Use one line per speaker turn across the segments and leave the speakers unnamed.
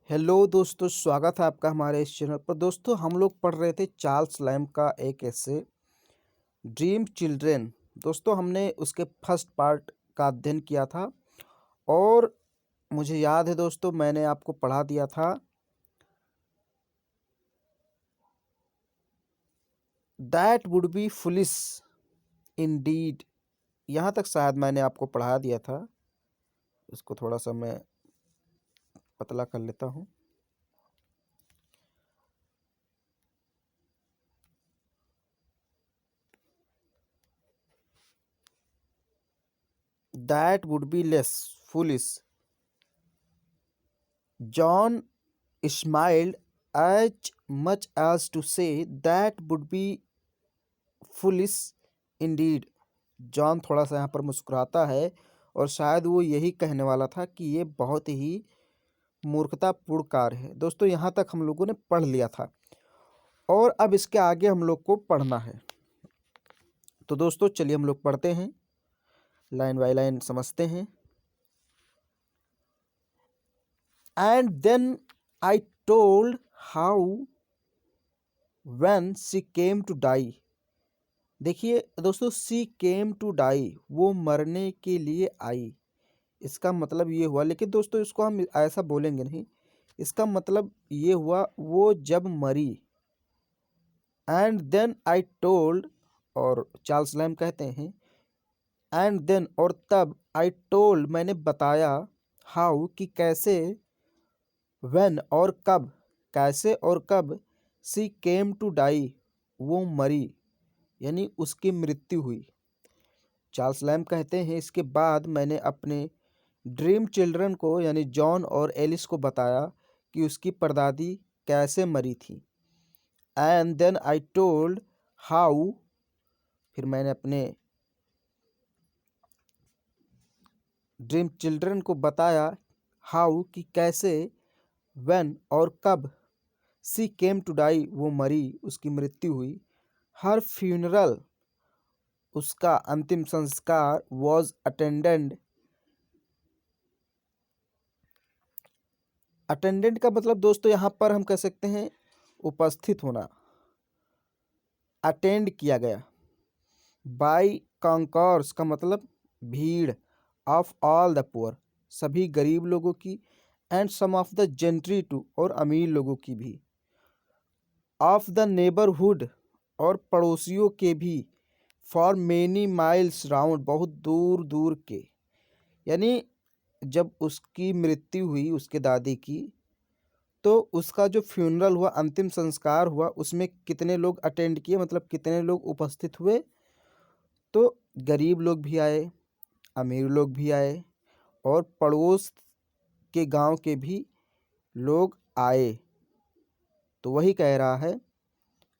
Hello दोस्तों, स्वागत है आपका हमारे इस चैनल पर। दोस्तों, हम लोग पढ़ रहे थे चार्ल्स लैम्ब का एक ऐसे ड्रीम चिल्ड्रेन। दोस्तों, हमने उसके फर्स्ट पार्ट का अध्ययन किया था और मुझे याद है दोस्तों, मैंने आपको पढ़ा दिया था that would be foolish Indeed. यहाँ तक शायद मैंने आपको पढ़ा दिया था। इसको थोड़ा सा मैं पतला कर लेता हूँ। That would be less foolish. John smiled as much as to say that would be foolish indeed। John थोड़ा सा यहाँ पर मुस्कुराता है और शायद वो यही कहने वाला था कि ये बहुत ही मूर्खतापूर्ण कार्य है। दोस्तों, यहाँ तक हम लोगों ने पढ़ लिया था और अब इसके आगे हम लोग को पढ़ना है। तो दोस्तों, चलिए हम लोग पढ़ते हैं, लाइन बाय लाइन समझते हैं। And then I told how when she came to die. देखिए दोस्तों, सी केम टू डाई, वो मरने के लिए आई। इसका मतलब ये हुआ, लेकिन दोस्तों इसको हम ऐसा बोलेंगे नहीं। इसका मतलब ये हुआ वो जब मरी। एंड देन आई टोल्ड, और चार्ल्स लैम्ब कहते हैं एंड देन और तब, आई टोल्ड मैंने बताया, हाउ कि कैसे, व्हेन और कब, कैसे और कब, सी केम टू डाई, वो मरी, यानी उसकी मृत्यु हुई। चार्ल्स लैम्ब कहते हैं इसके बाद मैंने अपने ड्रीम चिल्ड्रन को यानी जॉन और एलिस को बताया कि उसकी परदादी कैसे मरी थी। And then I told how, फिर मैंने अपने ड्रीम चिल्ड्रन को बताया हाउ कि कैसे, व्हेन और कब, सी केम टू डाई, वो मरी, उसकी मृत्यु हुई। हर फ्यूनरल, उसका अंतिम संस्कार, वॉज अटेंडेड। अटेंडेंट का मतलब दोस्तों यहाँ पर हम कह सकते हैं उपस्थित होना, अटेंड किया गया। बाई कॉन्कॉर्स का मतलब भीड़, ऑफ ऑल द पुअर, सभी गरीब लोगों की, and some of the gentry too, और अमीर लोगों की भी, ऑफ द नेबरहुड, और पड़ोसियों के भी, फॉर मेनी माइल्स राउंड, बहुत दूर दूर के। यानी जब उसकी मृत्यु हुई उसके दादी की, तो उसका जो फ्यूनरल हुआ, अंतिम संस्कार हुआ, उसमें कितने लोग अटेंड किए, मतलब कितने लोग उपस्थित हुए। तो गरीब लोग भी आए, अमीर लोग भी आए, और पड़ोस के गांव के भी लोग आए। तो वही कह रहा है,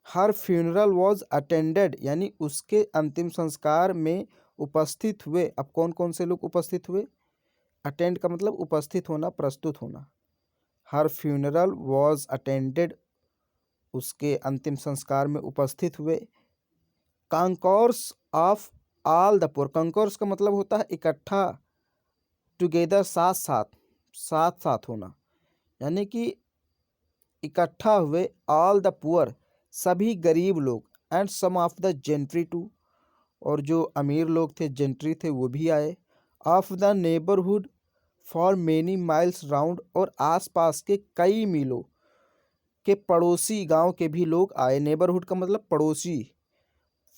हर फ्यूनरल वॉज अटेंडेड, यानी उसके अंतिम संस्कार में उपस्थित हुए। अब कौन कौन से लोग उपस्थित हुए? अटेंड का मतलब उपस्थित होना, प्रस्तुत होना। हर फ्यूनरल वॉज अटेंडेड, उसके अंतिम संस्कार में उपस्थित हुए। Concourse of all the poor, concourse का मतलब होता है इकट्ठा, टुगेदर साथ साथ, साथ साथ होना, यानी कि इकट्ठा हुए, ऑल द पुअर, सभी गरीब लोग, and some of the gentry too, और जो अमीर लोग थे, जेंट्री थे, वो भी आए। Of the neighbourhood, for many miles round, और आसपास के कई मीलों के पड़ोसी गांव के भी लोग आए। नेबरहुड का मतलब पड़ोसी,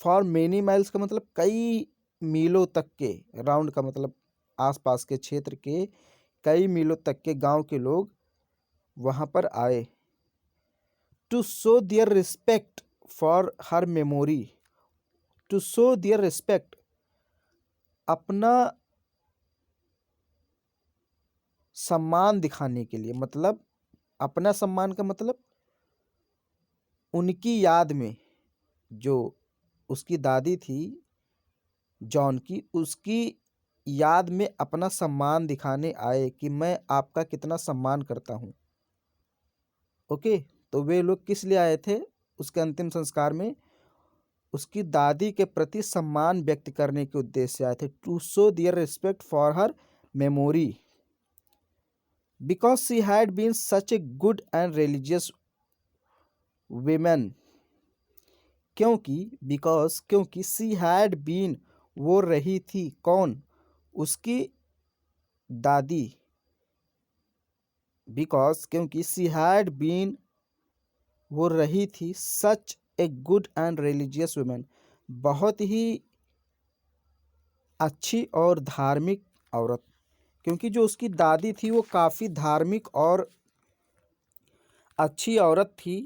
फॉर मेनी माइल्स का मतलब कई मीलों तक के, राउंड का मतलब आसपास के क्षेत्र के कई मीलों तक के गांव के लोग वहां पर आए। To show their respect for her memory, to show their respect, अपना सम्मान दिखाने के लिए, मतलब अपना सम्मान का मतलब उनकी याद में, जो उसकी दादी थी जॉन की, उसकी याद में अपना सम्मान दिखाने आए कि मैं आपका कितना सम्मान करता हूँ। ओके, तो वे लोग किस लिए आए थे? उसके अंतिम संस्कार में उसकी दादी के प्रति सम्मान व्यक्त करने के उद्देश्य से आए थे। To show their respect for her memory. Because she had been such a good and religious women. क्योंकि सी हैड बीन, वो रही थी, कौन? उसकी दादी। क्योंकि सी हैड बीन, वो रही थी, such a good and religious women, बहुत ही अच्छी और धार्मिक औरत। क्योंकि जो उसकी दादी थी वो काफ़ी धार्मिक और अच्छी औरत थी।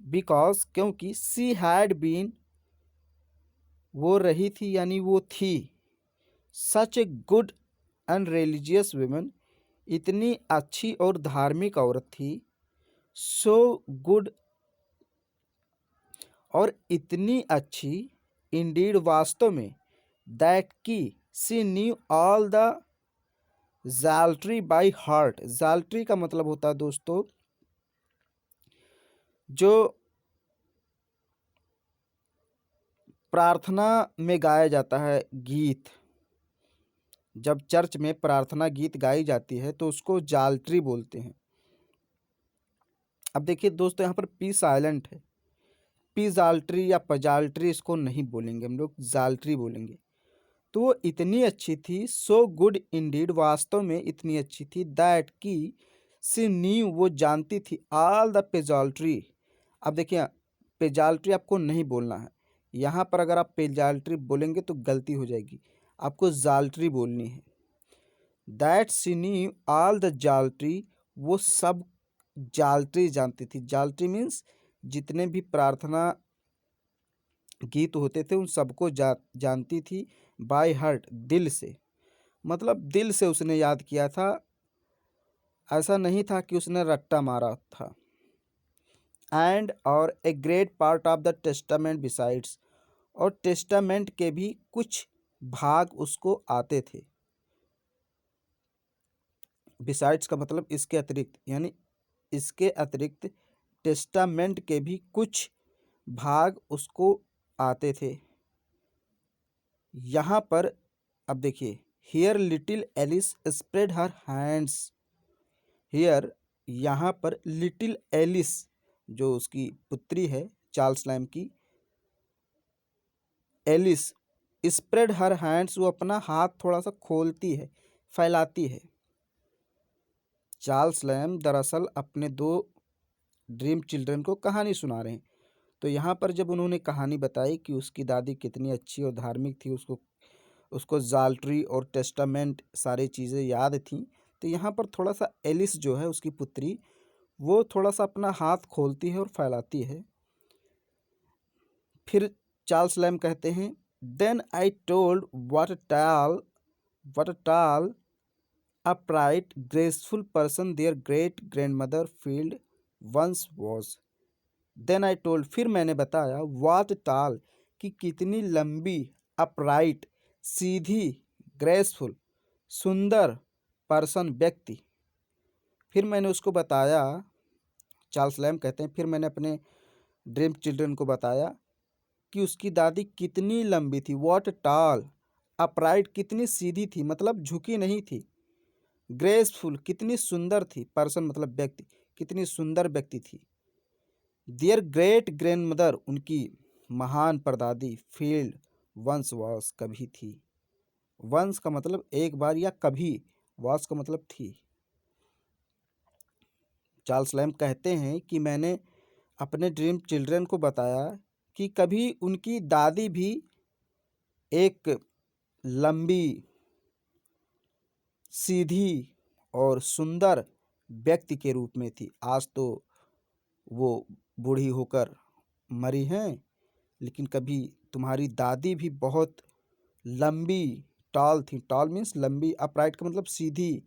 क्योंकि सी हैड बीन, वो रही थी यानी वो थी, such a good and religious women, इतनी अच्छी और धार्मिक औरत थी। सो गुड, और इतनी अच्छी, इंडीड, वास्तव में, दैट की, she knew all the psaltery by heart. Psaltery का मतलब होता है दोस्तों जो प्रार्थना में गाया जाता है गीत। जब चर्च में प्रार्थना गीत गाई जाती है तो उसको जाल्ट्री बोलते हैं। अब देखिए दोस्तों, यहाँ पर पी साइलेंट है, पी जाल्ट्री या पजाल्ट्री इसको नहीं बोलेंगे, हम लोग जाल्ट्री बोलेंगे। तो वो इतनी अच्छी थी, सो गुड इंडीड, वास्तव में इतनी अच्छी थी, दैट की, सी न्यू, वो जानती थी, ऑल द पेजाल्ट्री। अब देखिए, पेजाल्ट्री आपको नहीं बोलना है यहाँ पर। अगर आप पेजाल्ट्री बोलेंगे तो गलती हो जाएगी, आपको जाल्ट्री बोलनी है। That she knew all the psaltery, वो सब जाल्ट्री जानती थी। जाल्ट्री मीन्स जितने भी प्रार्थना गीत होते थे उन सबको जानती थी, बाय हार्ट, दिल से। मतलब दिल से उसने याद किया था, ऐसा नहीं था कि उसने रट्टा मारा था। एंड और a great part of the testament besides, और टेस्टामेंट के भी कुछ भाग उसको आते थे। बिसाइड्स का मतलब इसके अतिरिक्त, यानी इसके अतिरिक्त टेस्टामेंट के भी कुछ भाग उसको आते थे। यहाँ पर अब देखिए, here little Alice spread her hands. Here, यहाँ पर लिटिल एलिस, जो उसकी पुत्री है चार्ल्स लैम्ब की, एलिस, स्प्रेड हर हैंड्स, वो अपना हाथ थोड़ा सा खोलती है, फैलाती है। चार्ल्स लैम्ब दरअसल अपने दो ड्रीम चिल्ड्रन को कहानी सुना रहे हैं। तो यहाँ पर जब उन्होंने कहानी बताई कि उसकी दादी कितनी अच्छी और धार्मिक थी, उसको उसको जाल्ट्री और टेस्टामेंट सारी चीज़ें याद थीं, तो यहाँ पर थोड़ा सा एलिस जो है उसकी पुत्री, वो थोड़ा सा अपना हाथ खोलती है और फैलाती है। फिर चार्ल्स लैम्ब कहते हैं, देन आई टोल्ड व्हाट टाल upright graceful person their great grandmother field once was। Then I told, फिर मैंने बताया, व्हाट टाल, कि कितनी लंबी, अपराइट, सीधी, ग्रेसफुल, सुंदर, पर्सन, व्यक्ति। फिर मैंने उसको बताया, चार्ल्स लैम्ब कहते हैं, फिर मैंने अपने ड्रीम चिल्ड्रन को बताया कि उसकी दादी कितनी लंबी थी। व्हाट टाल, अपराइट, कितनी सीधी थी, मतलब झुकी नहीं थी। ग्रेसफुल, कितनी सुंदर थी, पर्सन मतलब व्यक्ति, कितनी सुंदर व्यक्ति थी। देयर ग्रेट ग्रैंडमदर, उनकी महान परदादी, फील्ड वंस वॉस, कभी थी। वंस का मतलब एक बार या कभी, वॉस का मतलब थी। चार्ल्स लैम्ब कहते हैं कि मैंने अपने ड्रीम चिल्ड्रन को बताया कि कभी उनकी दादी भी एक लंबी, सीधी और सुंदर व्यक्ति के रूप में थी। आज तो वो बूढ़ी होकर मरी हैं, लेकिन कभी तुम्हारी दादी भी बहुत लंबी, टॉल थी। टॉल मीन्स लंबी, अपराइट का मतलब सीधी,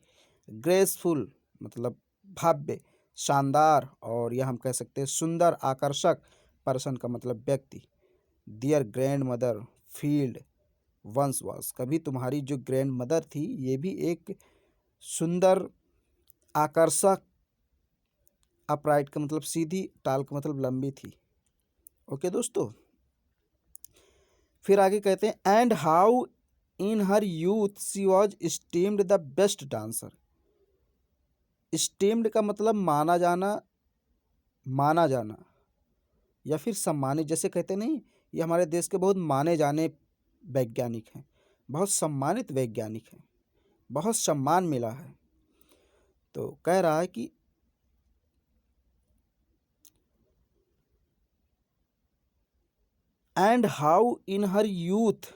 ग्रेसफुल मतलब भव्य, शानदार, और यह हम कह सकते हैं सुंदर, आकर्षक, पर्सन का मतलब व्यक्ति। Dear grandmother Field once was, कभी तुम्हारी जो ग्रैंड मदर थी ये भी एक सुंदर, आकर्षक, अपराइट का मतलब सीधी, टाल का मतलब लंबी थी। ओके दोस्तों, फिर आगे कहते हैं, and how in her youth she was esteemed the best dancer. Steamed का मतलब माना जाना या फिर सम्मानित, जैसे कहते नहीं, ये हमारे देश के बहुत माने जाने वैज्ञानिक हैं, बहुत सम्मानित वैज्ञानिक हैं, बहुत सम्मान मिला है। तो कह रहा है कि and how in her youth,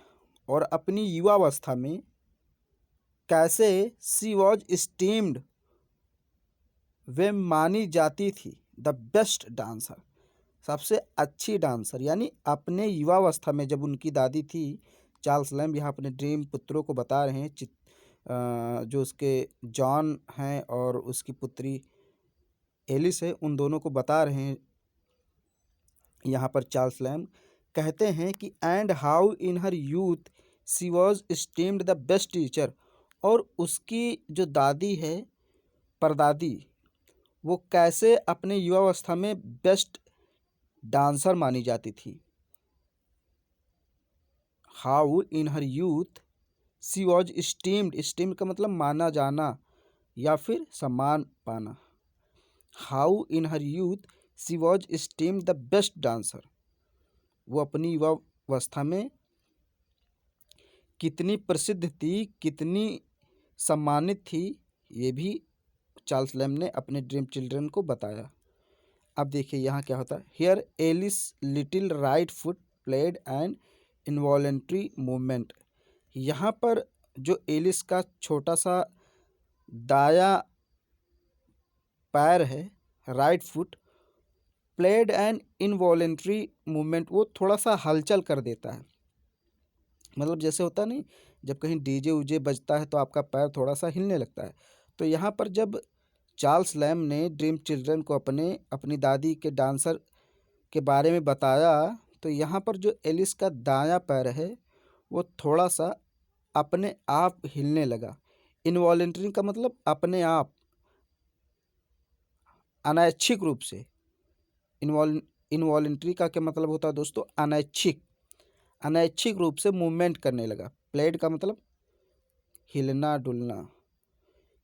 और अपनी युवावस्था में कैसे सी वॉज स्टीम्ड, वे मानी जाती थी द बेस्ट डांसर, सबसे अच्छी डांसर। यानी अपने युवावस्था में जब उनकी दादी थी, चार्ल्स लैम्ब यहाँ अपने ड्रीम पुत्रों को बता रहे हैं, जो उसके जॉन हैं और उसकी पुत्री एलिस है, उन दोनों को बता रहे हैं यहाँ पर चार्ल्स लैम्ब कहते हैं कि and how in her youth she was esteemed the best teacher, और उसकी जो दादी है, परदादी, वो कैसे अपने युवावस्था में बेस्ट डांसर मानी जाती थी। How in her youth she was esteemed का मतलब माना जाना या फिर सम्मान पाना। How in her youth she was esteemed the best dancer, वो अपनी युवावस्था में कितनी प्रसिद्ध थी, कितनी सम्मानित थी, ये भी चार्ल्स लैम्ब ने अपने ड्रीम चिल्ड्रन को बताया। अब देखिए यहाँ क्या होता है। Here Alice little right foot played and involuntary movement, यहाँ पर जो एलिस का छोटा सा दाया पैर है, right foot, played and involuntary movement, वो थोड़ा सा हलचल कर देता है। मतलब जैसे होता नहीं, जब कहीं डीजे उजे बजता है तो आपका पैर थोड़ा सा हिलने लगता है। तो यहाँ पर जब चार्ल्स लैम्ब ने ड्रीम चिल्ड्रन को अपनी दादी के डांसर के बारे में बताया, तो यहाँ पर जो एलिस का दायां पैर है वो थोड़ा सा अपने आप हिलने लगा। इनवॉलेंट्री का मतलब अपने आप, अनैच्छिक रूप से। इनवॉलेंट्री का क्या मतलब होता है दोस्तों? अनैच्छिक रूप से मूवमेंट करने लगा। प्लेड का मतलब हिलना डुलना।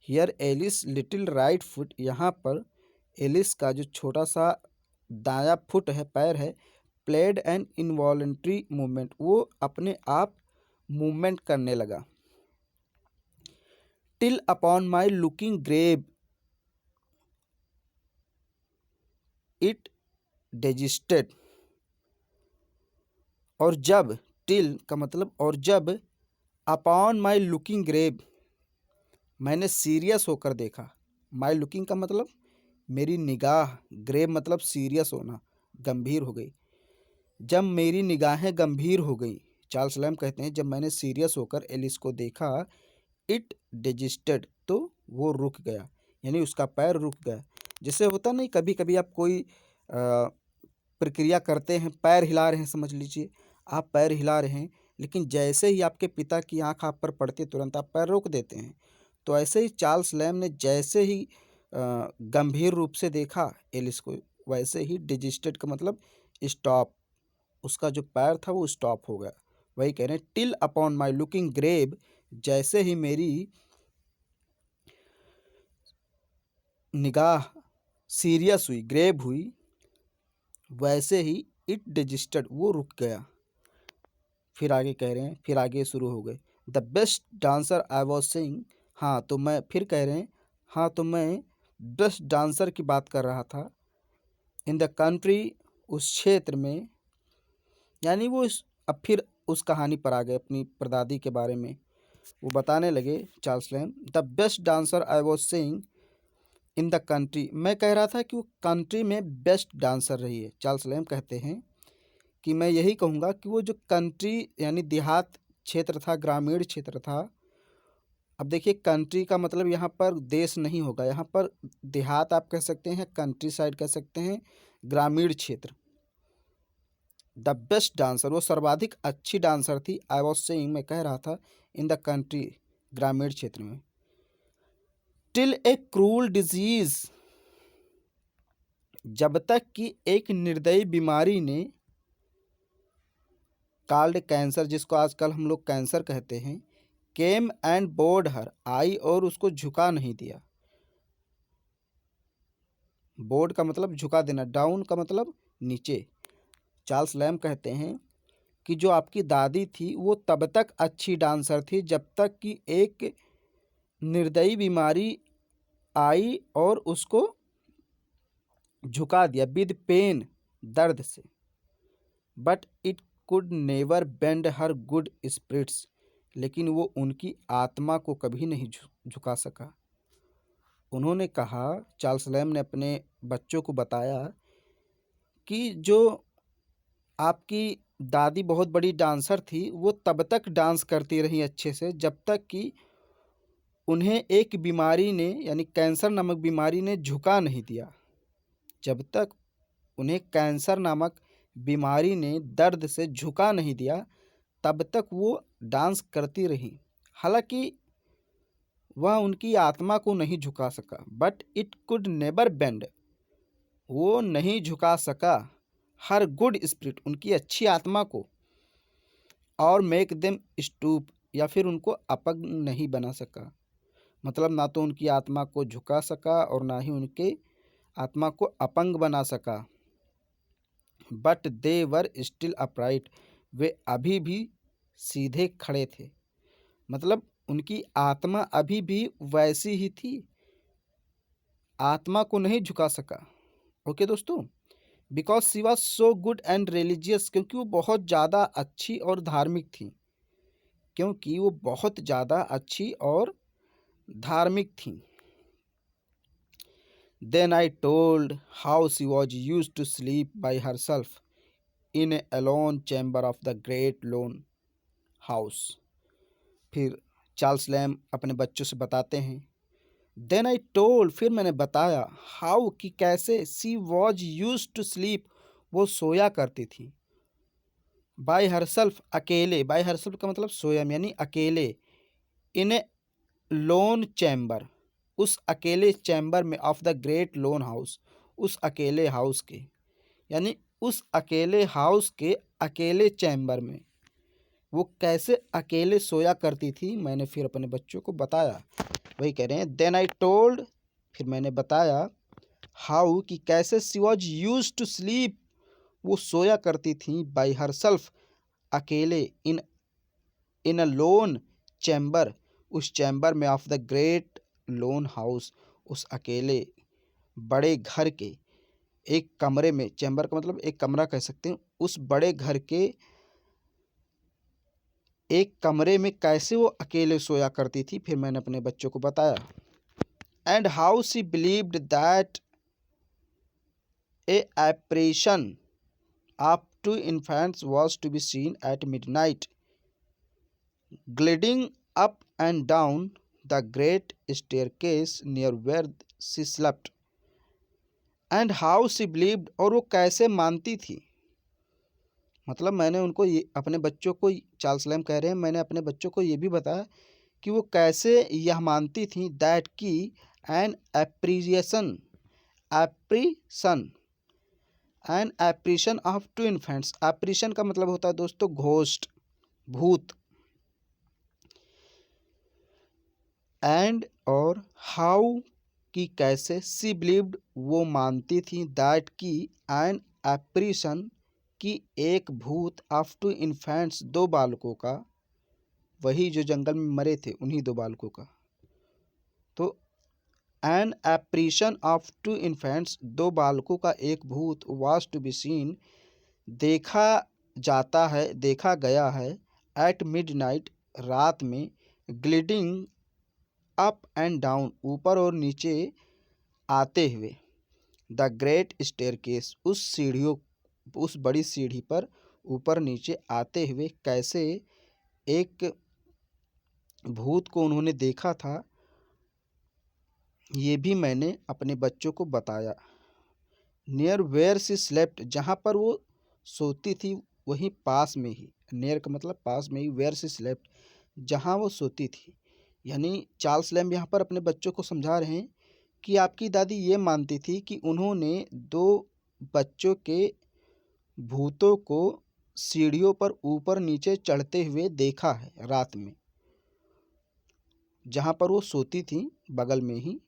Here Alice little right foot, यहाँ पर एलिस का जो छोटा सा दायां फुट है, पैर है, प्लेड एंड इनवॉलेंट्री मूवमेंट, वो अपने आप मूवमेंट करने लगा। Till upon my looking grave it desisted, और जब, टिल का मतलब और जब, अपॉन माई लुकिंग ग्रेव, मैंने सीरियस होकर देखा। माई लुकिंग का मतलब मेरी निगाह, ग्रेव मतलब सीरियस होना, गंभीर हो गई। जब मेरी निगाहें गंभीर हो गई, चार्ल्स लैम्ब कहते हैं, जब मैंने सीरियस होकर एलिस को देखा, इट डिजिस्टेड, तो वो रुक गया, यानी उसका पैर रुक गया। जैसे होता नहीं, कभी कभी आप कोई प्रक्रिया करते हैं, पैर हिला रहे हैं, समझ लीजिए आप पैर हिला रहे हैं, लेकिन जैसे ही आपके पिता की आंख आप पर पड़ती, तुरंत आप पैर रोक देते हैं। तो ऐसे ही चार्ल्स लैम्ब ने जैसे ही गंभीर रूप से देखा एलिस को, वैसे ही डिजिस्टेड का मतलब स्टॉप, उसका जो पैर था वो स्टॉप हो गया। वही कह रहे हैं, till upon my looking grave, जैसे ही मेरी निगाह सीरियस हुई, ग्रेव हुई, वैसे ही इट डिजिस्टेड, वो रुक गया। फिर आगे कह रहे हैं, फिर आगे शुरू हो गए, the best dancer I was saying, हाँ तो मैं, फिर कह रहे हैं, हाँ तो मैं बेस्ट डांसर की बात कर रहा था, इन द कंट्री, उस क्षेत्र में, यानी वो अब फिर उस कहानी पर आ गए, अपनी परदादी के बारे में वो बताने लगे Charles lamb. The best dancer I was saying in the country, मैं कह रहा था कि वो कंट्री में बेस्ट डांसर रही है। चार्ल्स लैम्ब कहते हैं कि मैं यही कहूँगा कि वो जो कंट्री यानी देहात क्षेत्र था, ग्रामीण क्षेत्र था। अब देखिए, कंट्री का मतलब यहाँ पर देश नहीं होगा, यहाँ पर देहात आप कह सकते हैं, कंट्री साइड कह सकते हैं, ग्रामीण क्षेत्र। द बेस्ट डांसर, वो सर्वाधिक अच्छी डांसर थी। आई वॉज सेइंग, मैं कह रहा था, इन द कंट्री, ग्रामीण क्षेत्र में। टिल ए क्रूल डिजीज, जब तक कि एक निर्दयी बीमारी ने, कॉल्ड कैंसर, जिसको आजकल हम लोग कैंसर कहते हैं, केम एंड बोर्ड हर, आई और उसको झुका नहीं दिया। बोर्ड का मतलब झुका देना, डाउन का मतलब नीचे। चार्ल्स लैम्ब कहते हैं कि जो आपकी दादी थी वो तब तक अच्छी डांसर थी जब तक कि एक निर्दयी बीमारी आई और उसको झुका दिया, विद पेन, दर्द से। But it could never bend her good spirits, लेकिन वो उनकी आत्मा को कभी नहीं झुका सका। उन्होंने कहा, चार्ल्स लैम्ब ने अपने बच्चों को बताया कि जो आपकी दादी बहुत बड़ी डांसर थी, वो तब तक डांस करती रही अच्छे से जब तक कि उन्हें एक बीमारी ने, यानी कैंसर नामक बीमारी ने झुका नहीं दिया। जब तक उन्हें कैंसर नामक बीमारी ने दर्द से झुका नहीं दिया, तब तक वो डांस करती रही। हालांकि वह उनकी आत्मा को नहीं झुका सका, but it could never bend, वो नहीं झुका सका हर गुड स्पिरिट, उनकी अच्छी आत्मा को, और मेक देम स्टूप, या फिर उनको अपंग नहीं बना सका। मतलब ना तो उनकी आत्मा को झुका सका और ना ही उनके आत्मा को अपंग बना सका। But they were still upright, वे अभी भी सीधे खड़े थे। मतलब उनकी आत्मा अभी भी वैसी ही थी, आत्मा को नहीं झुका सका। ओके दोस्तों, because she was so good and religious, क्योंकि वो बहुत ज़्यादा अच्छी और धार्मिक थी, क्योंकि वो बहुत ज़्यादा अच्छी और धार्मिक थी। Then I told how she was use to sleep by herself in a alone chamber of the great lone house. फिर चार्ल्स लैम्ब अपने बच्चों से बताते हैं, देन आई टोल्ड, फिर मैंने बताया, हाउ कि कैसे, she was use to sleep, वो सोया करती थी, बाय हरसेल्फ, अकेले, बाय हरसेल्फ का मतलब सोया यानी अकेले, इन ए लोन चैम्बर, उस अकेले चैम्बर में, of the great lone house, उस अकेले हाउस के, यानी उस अकेले हाउस के अकेले चैम्बर में वो कैसे अकेले सोया करती थी, मैंने फिर अपने बच्चों को बताया। वही कह रहे हैं, देन आई टोल्ड, फिर मैंने बताया, हाउ कि कैसे, she was use to sleep, वो सोया करती थी, बाई हरसेल्फ, अकेले, इन अ लोन चैम्बर, उस चैम्बर में, of the great lone house, उस अकेले बड़े घर के एक कमरे में, चैम्बर का मतलब एक कमरा कह सकते हैं, उस बड़े घर के एक कमरे में कैसे वो अकेले सोया करती थी, फिर मैंने अपने बच्चों को बताया। And how she believed that A apparition of two infants was to be seen at midnight, gliding up and down the great staircase near where she slept. And how she believed, और वो कैसे मानती थी, मतलब मैंने उनको ये, अपने बच्चों को, चार्ल्स लैम्ब कह रहे हैं, मैंने अपने बच्चों को ये भी बताया कि वो कैसे यह मानती थी, दैट की an appreciation, apprehension, an apprehension of two infants, apprehension का मतलब होता है दोस्तों घोस्ट, भूत। एंड और हाउ की कैसे, सी बिलीव्ड, वो मानती थी, दैट की एन एप्रीशन, की एक भूत, ऑफ टू इन्फेंट्स, दो बालकों का, वही जो जंगल में मरे थे उन्हीं दो बालकों का। तो N apprehension of two infants, दो बालकों का एक भूत, वाज टू बी सीन, देखा जाता है, देखा गया है, एट मिडनाइट, रात में, ग्लिडिंग अप एंड डाउन, ऊपर और नीचे आते हुए, द ग्रेट स्टेयरकेस, उस सीढ़ियों, उस बड़ी सीढ़ी पर ऊपर नीचे आते हुए कैसे एक भूत को उन्होंने देखा था, ये भी मैंने अपने बच्चों को बताया। नियर वेयर सी स्लेप्ट, जहाँ पर वो सोती थी वहीं पास में ही, नियर का मतलब पास में ही, वेयर सी स्लेप्ट, जहाँ वो सोती थी। यानी चार्ल्स लैम्ब यहाँ पर अपने बच्चों को समझा रहे हैं कि आपकी दादी ये मानती थी कि उन्होंने दो बच्चों के भूतों को सीढ़ियों पर ऊपर नीचे चढ़ते हुए देखा है रात में, जहाँ पर वो सोती थी बगल में ही।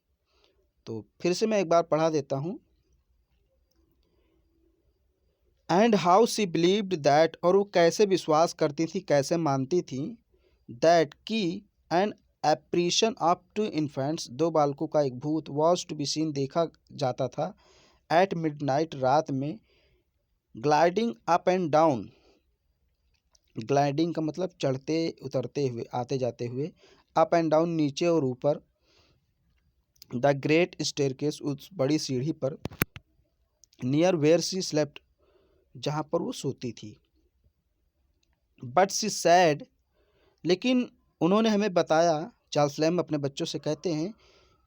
तो फिर से मैं एक बार पढ़ा देता हूँ। And how she believed that, और वो कैसे विश्वास करती थी, कैसे मानती थी, दैट की N apprehension of two infants, दो बालकों का एक भूत, वॉज टू बी सीन, देखा जाता था, एट मिडनाइट, रात में, gliding up and down, gliding का मतलब चढ़ते उतरते हुए, आते जाते हुए, अप एंड डाउन नीचे और ऊपर, द ग्रेट स्टेयरकेस, उस बड़ी सीढ़ी पर, नियर वेयर सी स्लेप्ट, जहाँ पर वो सोती थी, बट सी सैड, लेकिन उन्होंने हमें बताया, चार्ल्स लैम्ब अपने बच्चों से कहते हैं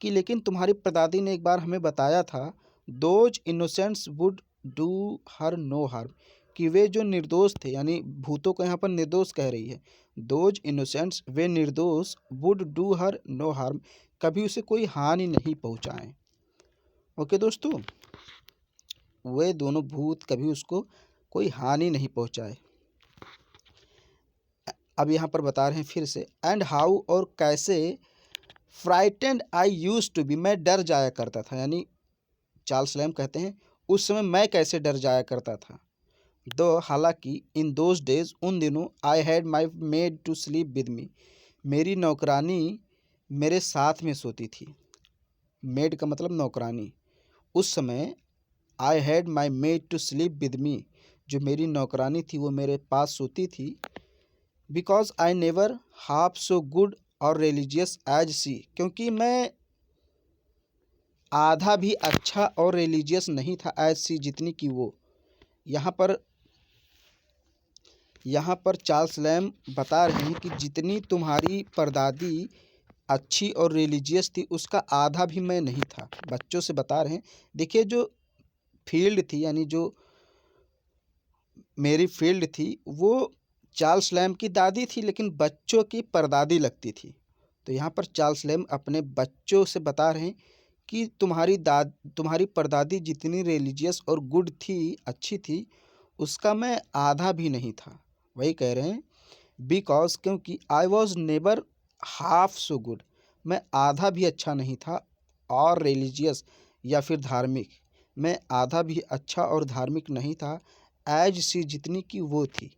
कि लेकिन तुम्हारी परदादी ने एक बार हमें बताया था, those innocents would do her no harm, कि वे जो निर्दोष थे, यानी भूतों को यहाँ पर निर्दोष कह रही है, दोज इनोसेंट्स, वे निर्दोष, would do her no harm, कभी उसे कोई हानि नहीं पहुँचाएं। ओके दोस्तों, वे दोनों भूत कभी उसको कोई हानि नहीं पहुँचाए। अब यहाँ पर बता रहे हैं फिर से, एंड हाउ, और कैसे, frightened I use to be, मैं डर जाया करता था, यानी चार्ल्स लैम्ब कहते हैं उस समय मैं कैसे डर जाया करता था, दो, हालांकि, इन दोज डेज, उन दिनों, I had my maid to sleep with me, मेरी नौकरानी मेरे साथ में सोती थी, मेड का मतलब नौकरानी, उस समय, I had my maid to sleep with me, जो मेरी नौकरानी थी वो मेरे पास सोती थी, because I never half so good और रिलीजियस एज सी, क्योंकि मैं आधा भी अच्छा और रिलीजियस नहीं था, एज सी, जितनी कि वो। यहाँ पर चार्ल्स लैम्ब बता रहे हैं कि जितनी तुम्हारी परदादी अच्छी और रिलीजियस थी, उसका आधा भी मैं नहीं था, बच्चों से बता रहे हैं। देखिए, जो फील्ड थी, यानी जो मेरी फील्ड थी, वो चार्ल्स लैम्ब की दादी थी, लेकिन बच्चों की परदादी लगती थी। तो यहाँ पर चार्ल्स लैम्ब अपने बच्चों से बता रहे हैं कि तुम्हारी परदादी जितनी रिलीजियस और गुड थी, अच्छी थी, उसका मैं आधा भी नहीं था। वही कह रहे हैं, बिकॉज, क्योंकि, I was never half so good, मैं आधा भी अच्छा नहीं था, और रिलीजियस, या फिर धार्मिक, मैं आधा भी अच्छा और धार्मिक नहीं था, एज सी, जितनी कि वो थी,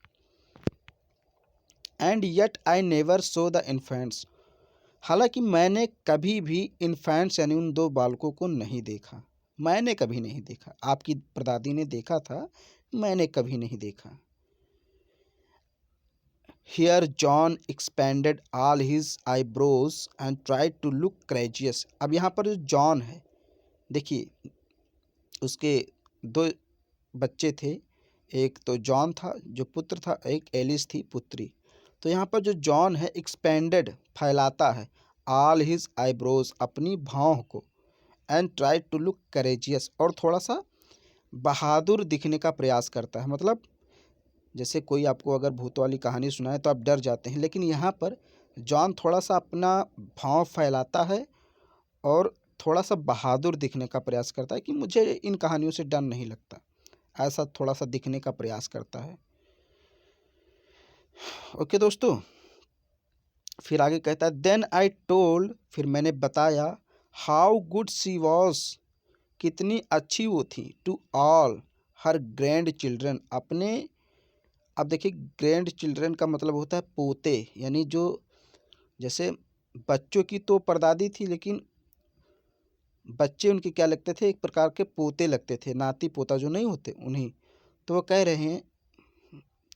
and yet I never so the infants, हालांकि मैंने कभी भी इन्फेंट्स यानी उन दो बालकों को नहीं देखा, मैंने कभी नहीं देखा, आपकी परदादी ने देखा था, मैंने कभी नहीं देखा। Here John expanded all his eyebrows and tried to look courageous, अब यहाँ पर जो जॉन है, देखिए, उसके दो बच्चे थे, एक तो जॉन था जो पुत्र था, एक एलिस थी पुत्री। तो यहाँ पर जो जॉन है, एक्सपेंडेड, फैलाता है, ऑल हिज आईब्रोज, अपनी भौं को, and try to look courageous, और थोड़ा सा बहादुर दिखने का प्रयास करता है। मतलब जैसे कोई आपको अगर भूत वाली कहानी सुनाए तो आप डर जाते हैं, लेकिन यहाँ पर जॉन थोड़ा सा अपना भौं फैलाता है और थोड़ा सा बहादुर दिखने का प्रयास करता है कि मुझे इन कहानियों से डर नहीं लगता, ऐसा थोड़ा सा दिखने का प्रयास करता है। ओके दोस्तों, फिर आगे कहता है, देन आई टोल्ड, फिर मैंने बताया, हाउ गुड सी वॉज, कितनी अच्छी वो थी, to all her grandchildren, अपने, अब देखिए, ग्रैंड चिल्ड्रन का मतलब होता है पोते, यानी जो, जैसे बच्चों की तो परदादी थी, लेकिन बच्चे उनके क्या लगते थे, एक प्रकार के पोते लगते थे, नाती पोता जो नहीं होते, उन्हीं। तो वो कह रहे हैं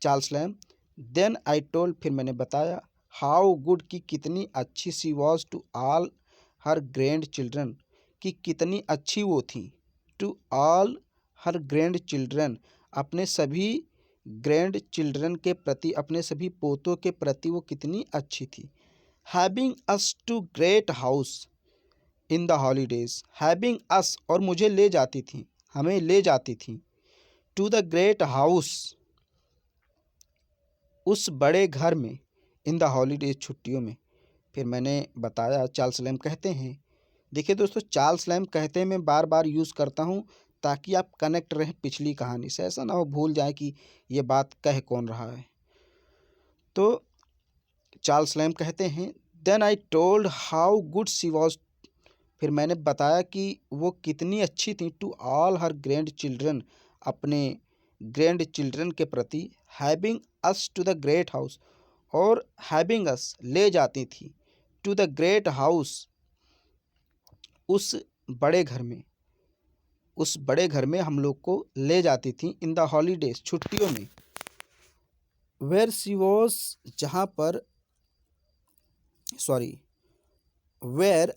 Charles Lamb, then I told, फिर मैंने बताया, हाउ गुड, की कितनी अच्छी, she was to all her grandchildren, कि कितनी अच्छी वो थी, to all her grandchildren, अपने सभी ग्रैंड चिल्ड्रन के प्रति, अपने सभी पोतों के प्रति वो कितनी अच्छी थी। Having us to great house in the holidays, having us, और मुझे ले जाती थी, हमें ले जाती थी, टू द ग्रेट हाउस, उस बड़े घर में, इन द हॉलीडेज, छुट्टियों में। फिर मैंने बताया, चार्ल्स लैम्ब कहते हैं, देखिए दोस्तों, चार्ल्स लैम्ब कहते हैं, मैं बार बार यूज़ करता हूँ ताकि आप कनेक्ट रहें पिछली कहानी से, ऐसा ना हो भूल जाए कि ये बात कह कौन रहा है। तो चार्ल्स लैम्ब कहते हैं, then I told how good she was, फिर मैंने बताया कि वो कितनी अच्छी थी, to all her grandchildren, अपने ग्रैंड चिल्ड्रन के प्रति, having us to the great house, और हैविंग अस ले जाती थी, टू द ग्रेट हाउस उस बड़े घर में, उस बड़े घर में हम लोग को ले जाती थी, इन द हॉलीडेज छुट्टियों में, वेयर शी वॉज जहाँ पर सॉरी वेयर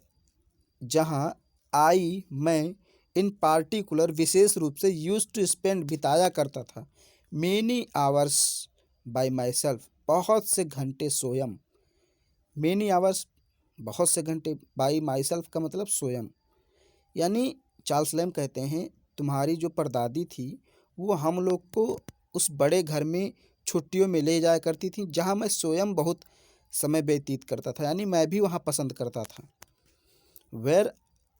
जहाँ आई मैं इन पार्टिकुलर विशेष रूप से यूज टू स्पेंड बिताया करता था, many hours bye my self बहुत से घंटे स्वयं, मेनी आवर्स बहुत से घंटे, बाय माई सेल्फ का मतलब स्वयं, यानी चार्ल्स लैम्ब कहते हैं तुम्हारी जो परदादी थी वो हम लोग को उस बड़े घर में छुट्टियों में ले जाया करती थी जहाँ मैं स्वयं बहुत समय व्यतीत करता था, यानी मैं भी वहाँ पसंद करता था। वेयर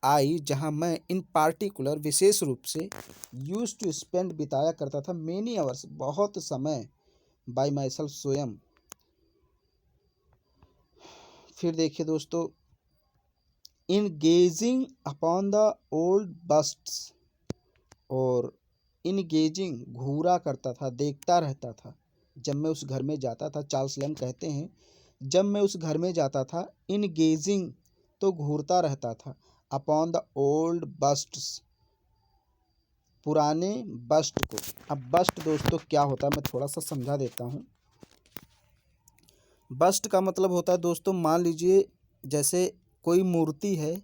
आई जहाँ मैं इन पार्टिकुलर विशेष रूप से यूज टू स्पेंड बिताया करता था, मेनी आवर्स बहुत समय, बाय माई सेल्फ स्वयं। फिर देखिए दोस्तों, इन gazing upon the old busts, और इन गेजिंग घूरा करता था, देखता रहता था, जब मैं उस घर में जाता था। चार्ल्स लैम्ब कहते हैं जब मैं उस घर में जाता था, इन गेजिंग तो घूरता रहता था, अपॉन द ओल्ड बस्ट्स पुराने बस्ट को। अब बस्ट दोस्तों क्या होता है मैं थोड़ा सा समझा देता हूँ। बस्ट का मतलब होता है दोस्तों, मान लीजिए जैसे कोई मूर्ति है,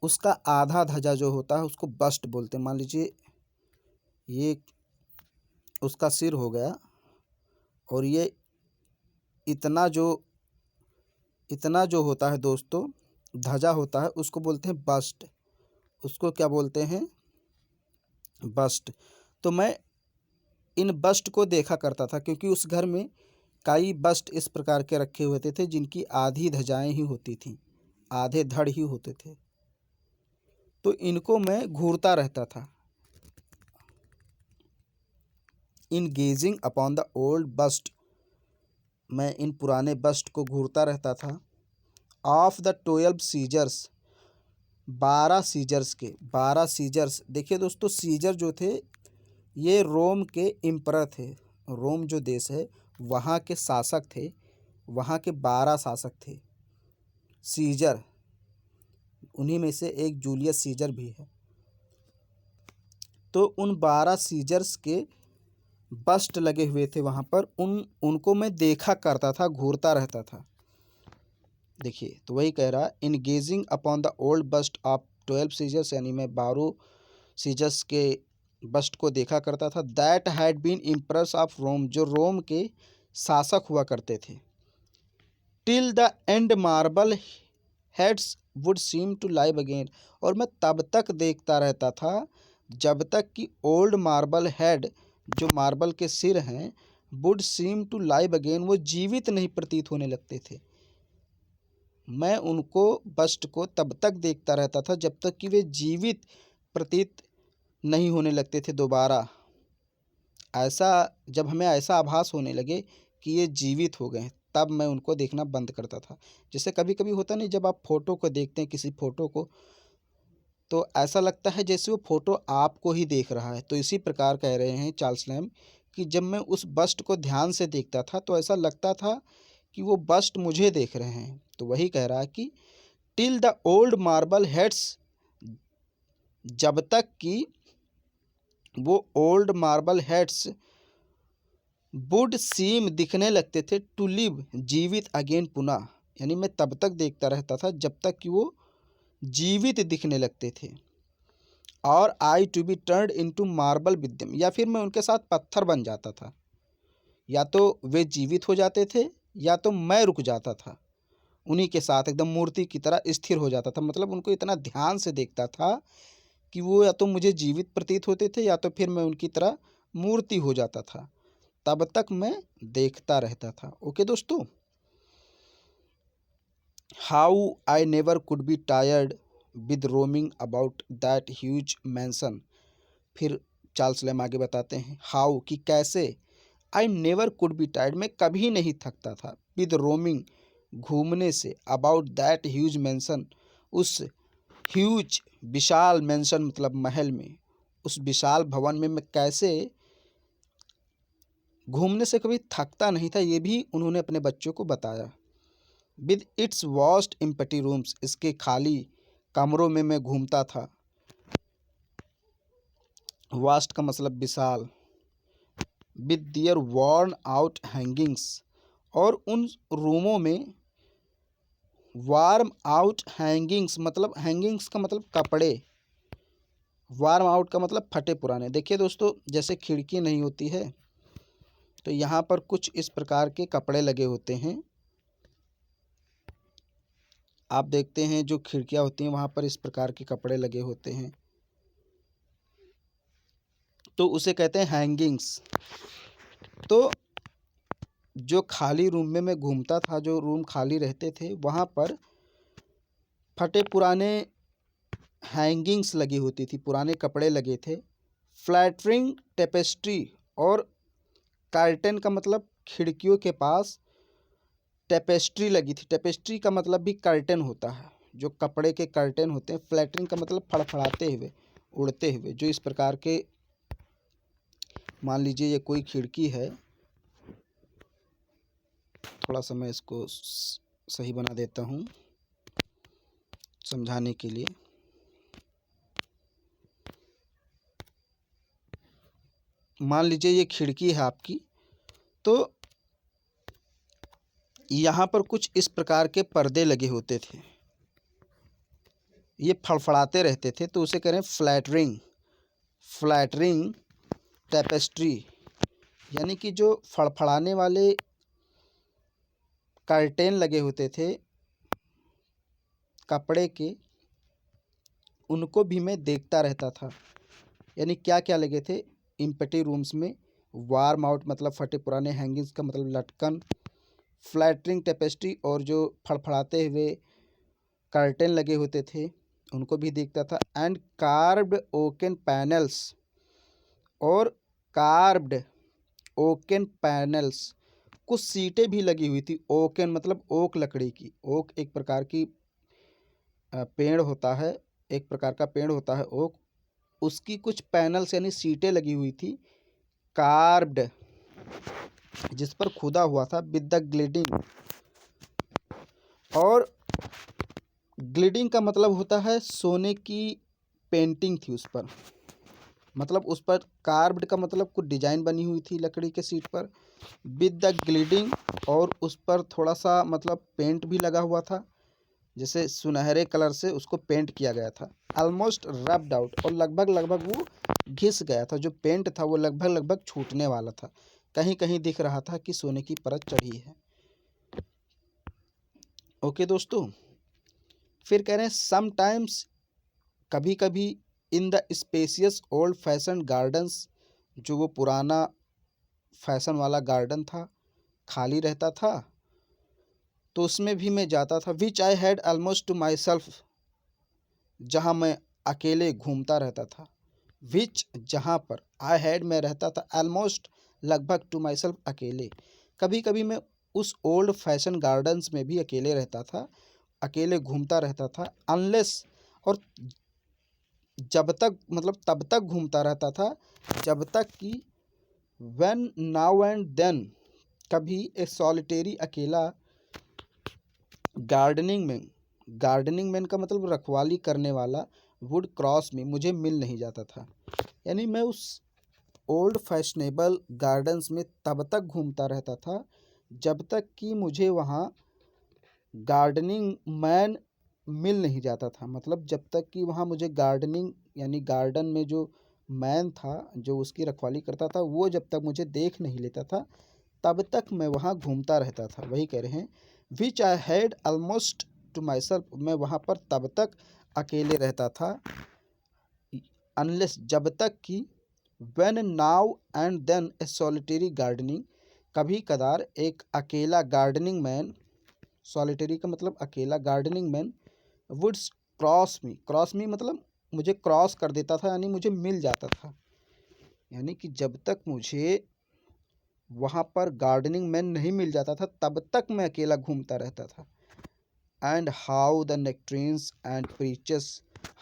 उसका आधा ध्वजा जो होता है उसको बस्ट बोलते हैं। मान लीजिए ये उसका सिर हो गया और ये इतना जो होता है दोस्तों ध्वजा होता है उसको बोलते हैं बस्ट, उसको क्या बोलते हैं बस्ट। तो मैं इन बस्ट को देखा करता था क्योंकि उस घर में कई बस्ट इस प्रकार के रखे हुए थे जिनकी आधी ध्वजाएं ही होती थीं, आधे धड़ ही होते थे, तो इनको मैं घूरता रहता था। In gazing upon the old bust, मैं इन पुराने बस्ट को घूरता रहता था। ऑफ द 12 सीजर्स, 12 सीजर्स के, 12 सीजर्स देखिए दोस्तों, सीजर जो थे ये रोम के एम्परर थे, रोम जो देश है वहाँ के शासक थे, वहाँ के 12 शासक थे सीजर, उन्हीं में से एक जूलियस सीजर भी है। तो उन 12 सीजर्स के बस्ट लगे हुए थे वहाँ पर, उनको मैं देखा करता था, घूरता रहता था। देखिए तो वही कह रहा, in gazing upon the old bust of 12 Caesars, यानी मैं 12 सीजर्स के बस्ट को देखा करता था। That had been empress of Rome, जो रोम के शासक हुआ करते थे। Till the end marble heads would seem to live again, और मैं तब तक देखता रहता था जब तक कि ओल्ड मार्बल हेड, जो मार्बल के सिर हैं, would seem to live again, वो जीवित नहीं प्रतीत होने लगते थे। मैं उनको बस्ट को तब तक देखता रहता था जब तक कि वे जीवित प्रतीत नहीं होने लगते थे दोबारा। ऐसा जब हमें ऐसा आभास होने लगे कि ये जीवित हो गए तब मैं उनको देखना बंद करता था। जैसे कभी कभी होता नहीं, जब आप फ़ोटो को देखते हैं किसी फ़ोटो को, तो ऐसा लगता है जैसे वो फ़ोटो आपको ही देख रहा है। तो इसी प्रकार कह रहे हैं चार्ल्स लैम्ब कि जब मैं उस बस्ट को ध्यान से देखता था तो ऐसा लगता था कि वो बस्ट मुझे देख रहे हैं। तो वही कह रहा है कि till the old marble heads, जब तक कि वो ओल्ड मार्बल हेड्स वुड सीम दिखने लगते थे, टू लिव जीवित अगेन पुनः, यानी मैं तब तक देखता रहता था जब तक कि वो जीवित दिखने लगते थे। और I to be turned into marble with them, या फिर मैं उनके साथ पत्थर बन जाता था। या तो वे जीवित हो जाते थे या तो मैं रुक जाता था, उन्हीं के साथ एकदम मूर्ति की तरह स्थिर हो जाता था। मतलब उनको इतना ध्यान से देखता था कि वो या तो मुझे जीवित प्रतीत होते थे या तो फिर मैं उनकी तरह मूर्ति हो जाता था। तब तक मैं देखता रहता था। ओके दोस्तों, how I never could be tired with roaming about that huge mansion. फिर चार्ल्स लैम्ब आगे बताते हैं हाउ, कि कैसे, I never could be tired, मैं कभी नहीं थकता था, विद रोमिंग घूमने से, अबाउट दैट ह्यूज मैंसन, उस ह्यूज विशाल मैंसन मतलब महल में, उस विशाल भवन में मैं कैसे घूमने से कभी थकता नहीं था, ये भी उन्होंने अपने बच्चों को बताया। With its vast empty rooms, इसके खाली कमरों में मैं घूमता था। वास्ट का मतलब विशाल। With their worn out hangings, और उन रूमों में वार्म आउट हैंगिंग्स, मतलब हैंगिंग्स का मतलब कपड़े, वार्म आउट का मतलब फटे पुराने। देखिए दोस्तों, जैसे खिड़की नहीं होती है तो यहाँ पर कुछ इस प्रकार के कपड़े लगे होते हैं। आप देखते हैं जो खिड़कियाँ होती हैं वहाँ पर इस प्रकार के कपड़े लगे होते हैं, तो उसे कहते हैं हैंगिंग्स। तो जो खाली रूम में मैं घूमता था, जो रूम खाली रहते थे, वहाँ पर फटे पुराने हैंगिंग्स लगी होती थी, पुराने कपड़े लगे थे। फ्लैटरिंग टेपेस्ट्री, और कर्टन का मतलब खिड़कियों के पास टेपेस्ट्री लगी थी। टेपेस्ट्री का मतलब भी कर्टन होता है, जो कपड़े के कर्टन होते हैं। फ्लैटरिंग का मतलब फड़फड़ाते हुए, उड़ते हुए, जो इस प्रकार के, मान लीजिए ये कोई खिड़की है, थोड़ा सा मैं इसको सही बना देता हूँ समझाने के लिए। मान लीजिए ये खिड़की है आपकी, तो यहाँ पर कुछ इस प्रकार के पर्दे लगे होते थे, ये फड़फड़ाते रहते थे, तो उसे कह रहे हैं फ्लैटरिंग। फ्लैटरिंग टेपेस्ट्री, यानी कि जो फड़फड़ाने वाले कर्टेन लगे होते थे कपड़े के, उनको भी मैं देखता रहता था। यानी क्या क्या लगे थे इम्पटी रूम्स में? वार्म आउट मतलब फटे पुराने, हैंगिंग्स का मतलब लटकन, फ्लैटरिंग टेपेस्ट्री, और जो फड़फड़ाते हुए कर्टेन लगे होते थे उनको भी देखता था। एंड कार्व्ड ओकन पैनल्स, और कार्व्ड ओकन पैनल्स, कुछ सीटें भी लगी हुई थी। ओकन मतलब ओक लकड़ी की। ओक एक प्रकार की पेड़ होता है, एक प्रकार का पेड़ होता है ओक, उसकी कुछ पैनल्स यानी सीटें लगी हुई थी, कार्व्ड, जिस पर खुदा हुआ था। विद द ग्लिडिंग, और ग्लिडिंग का मतलब होता है सोने की पेंटिंग थी उस पर, मतलब उस पर कार्व्ड का मतलब कुछ डिजाइन बनी हुई थी लकड़ी के सीट पर। विद द ग्लिडिंग, और उस पर थोड़ा सा मतलब पेंट भी लगा हुआ था, जैसे सुनहरे कलर से उसको पेंट किया गया था। ऑलमोस्ट रब्ड आउट, और लगभग लगभग वो घिस गया था। जो पेंट था वो लगभग लगभग छूटने वाला था, कहीं कहीं दिख रहा था कि सोने की परत चढ़ी है। ओके दोस्तों, फिर कह रहे हैं समटाइम्स, कभी कभी, in the spacious old fashion gardens, जो वो पुराना फैशन वाला गार्डन था, खाली रहता था, तो उसमें भी मैं जाता था। Which I had almost to myself, जहाँ मैं अकेले घूमता रहता था। विच जहाँ पर, आई हैड मैं रहता था, ऑलमोस्ट लगभग, टू माई सेल्फ अकेले। कभी कभी मैं उस ओल्ड फैशन गार्डन्स में भी अकेले रहता था, अकेले घूमता रहता था। अनलेस, और जब तक मतलब तब तक घूमता रहता था जब तक कि व्हेन नाउ एंड देन, कभी एक सॉलिटेरी अकेला गार्डनिंग मैन, गार्डनिंग मैन का मतलब रखवाली करने वाला, वुड क्रॉस में, मुझे मिल नहीं जाता था। यानी मैं उस ओल्ड फैशनेबल गार्डन्स में तब तक घूमता रहता था जब तक कि मुझे वहाँ गार्डनिंग मैन मिल नहीं जाता था। मतलब जब तक कि वहाँ मुझे गार्डनिंग यानी गार्डन में जो मैन था जो उसकी रखवाली करता था, वो जब तक मुझे देख नहीं लेता था तब तक मैं वहाँ घूमता रहता था। वही कह रहे हैं, which I had almost to myself, मैं वहाँ पर तब तक अकेले रहता था, अनलेस जब तक कि, when now and then a solitary gardening, कभी कदार एक अकेला गार्डनिंग मैन, सॉलिटरी का मतलब अकेला, gardening man, would cross me, cross me मतलब मुझे क्रॉस कर देता था, यानी मुझे मिल जाता था। यानी कि जब तक मुझे वहाँ पर गार्डनिंग मैन नहीं मिल जाता था तब तक मैं अकेला घूमता रहता था। And how the nectarines and peaches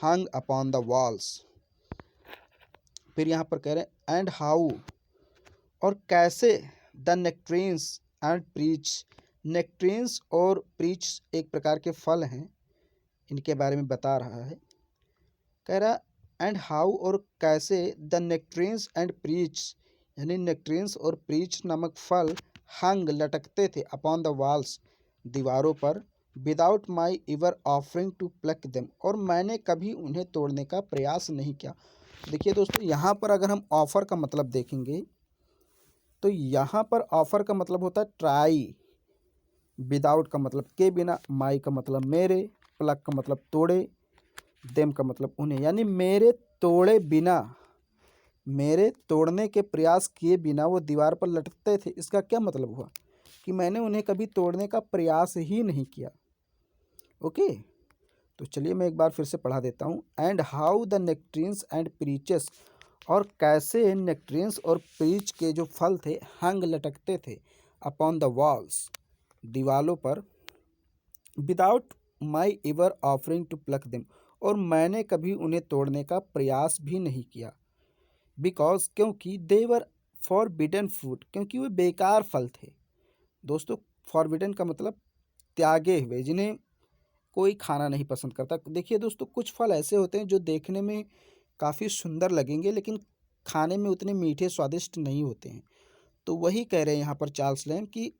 hung upon the walls, फिर यहाँ पर कह रहे हैं एंड हाउ, और कैसे द नेक्ट्रीन्स एंड प्रीच, नेक्ट्रीन्स और प्रीच एक प्रकार के फल हैं, इनके बारे में बता रहा है। कह रहा एंड हाउ और कैसे द नेक्ट्रीन्स एंड प्रीच, यानी नेक्ट्रीन्स और प्रीच नामक फल हंग लटकते थे अपॉन द वॉल्स, दीवारों पर, without my ever offering to pluck them, और मैंने कभी उन्हें तोड़ने का प्रयास नहीं किया। देखिए दोस्तों, यहाँ पर अगर हम ऑफर का मतलब देखेंगे तो यहाँ पर ऑफर का मतलब होता है ट्राई, विदाउट का मतलब के बिना, माई का मतलब मेरे, प्लक का मतलब तोड़े, देम का मतलब उन्हें, यानी मेरे तोड़े बिना, मेरे तोड़ने के प्रयास किए बिना वो दीवार पर लटकते थे। इसका क्या मतलब हुआ कि मैंने उन्हें कभी तोड़ने का प्रयास ही नहीं किया। ओके, तो चलिए मैं एक बार फिर से पढ़ा देता हूँ। And how the nectarines and peaches, और कैसे नेक्ट्रीन्स और प्रीच के जो फल थे हंग लटकते थे अपॉन द वॉल्स, दीवालों पर, without my ever offering to pluck them, और मैंने कभी उन्हें तोड़ने का प्रयास भी नहीं किया। बिकॉज, क्योंकि दे वर फॉरबिडन फ्रूट, क्योंकि वे बेकार फल थे। दोस्तों, फॉरबिडन का मतलब त्यागे हुए, जिन्हें कोई खाना नहीं पसंद करता। देखिए दोस्तों, कुछ फल ऐसे होते हैं जो देखने में काफ़ी सुंदर लगेंगे लेकिन खाने में उतने मीठे स्वादिष्ट नहीं होते हैं। तो वही कह रहे हैं यहाँ पर चार्ल्स लैम कि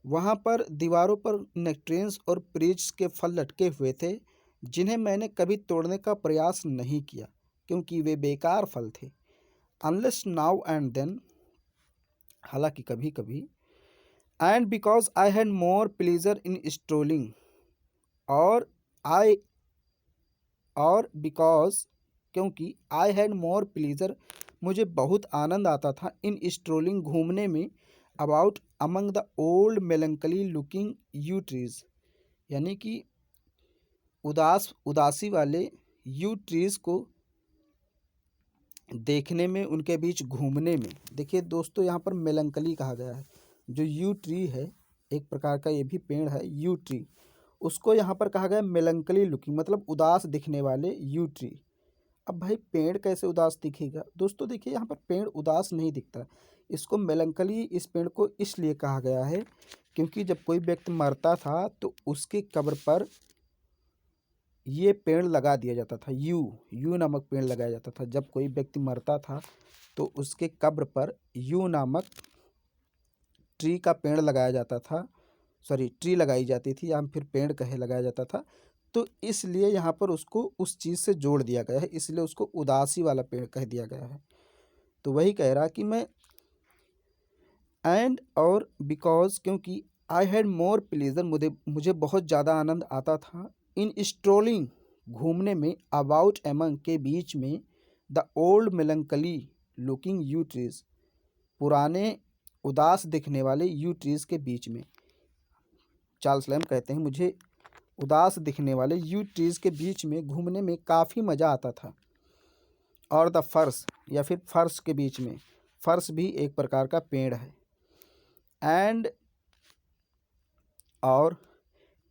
वहाँ पर दीवारों पर नेक्ट्रीन्स और प्रीच के फल लटके हुए थे जिन्हें मैंने कभी तोड़ने का प्रयास नहीं किया क्योंकि वे बेकार फल थे। अनलेस नाउ एंड देन, हालांकि कभी कभी, and because I had more pleaser in strolling, और आई, और बिकॉज, क्योंकि आई हैड मोर प्लीजर, मुझे बहुत आनंद आता था, इन स्ट्रोलिंग, घूमने में, about among the old melancholy looking you trees, यानी कि उदासी वाले यू ट्रीज को देखने में, उनके बीच घूमने में। देखिए दोस्तों, यहाँ पर मेलंकली कहा गया है। जो यू ट्री है, एक प्रकार का ये भी पेड़ है यू ट्री, उसको यहाँ पर कहा गया मेलंकली लुकिंग, मतलब उदास दिखने वाले यू ट्री। अब भाई पेड़ कैसे उदास दिखेगा? दोस्तों देखिए, यहाँ पर पेड़ उदास नहीं दिखता, इसको मेलंकली, इस पेड़ को इसलिए कहा गया है क्योंकि जब कोई व्यक्ति मरता था तो उसके कब्र पर ये पेड़ लगा दिया जाता था, यू नामक पेड़ लगाया जाता था। जब कोई व्यक्ति मरता था तो उसके कब्र पर यू नामक ट्री का पेड़ लगाया जाता था, सॉरी ट्री लगाई जाती थी, या फिर पेड़ कहे लगाया जाता था। तो इसलिए यहाँ पर उसको उस चीज़ से जोड़ दिया गया है, इसलिए उसको उदासी वाला पेड़ कह दिया गया है। तो वही कह रहा कि मैं, एंड और बिकॉज, क्योंकि आई हैड मोर प्लेजर, मुझे बहुत ज़्यादा आनंद आता था, इन स्ट्रोलिंग, घूमने में, अबाउट एमंग, के बीच में, the old melancholy looking you trees, पुराने उदास दिखने वाले यू ट्रीज के बीच में। चार्ल्स लैम कहते हैं मुझे उदास दिखने वाले यू ट्रीज के बीच में घूमने में काफ़ी मज़ा आता था। और द फर्स, या फिर फर्श के बीच में, फर्श भी एक प्रकार का पेड़ है। एंड, और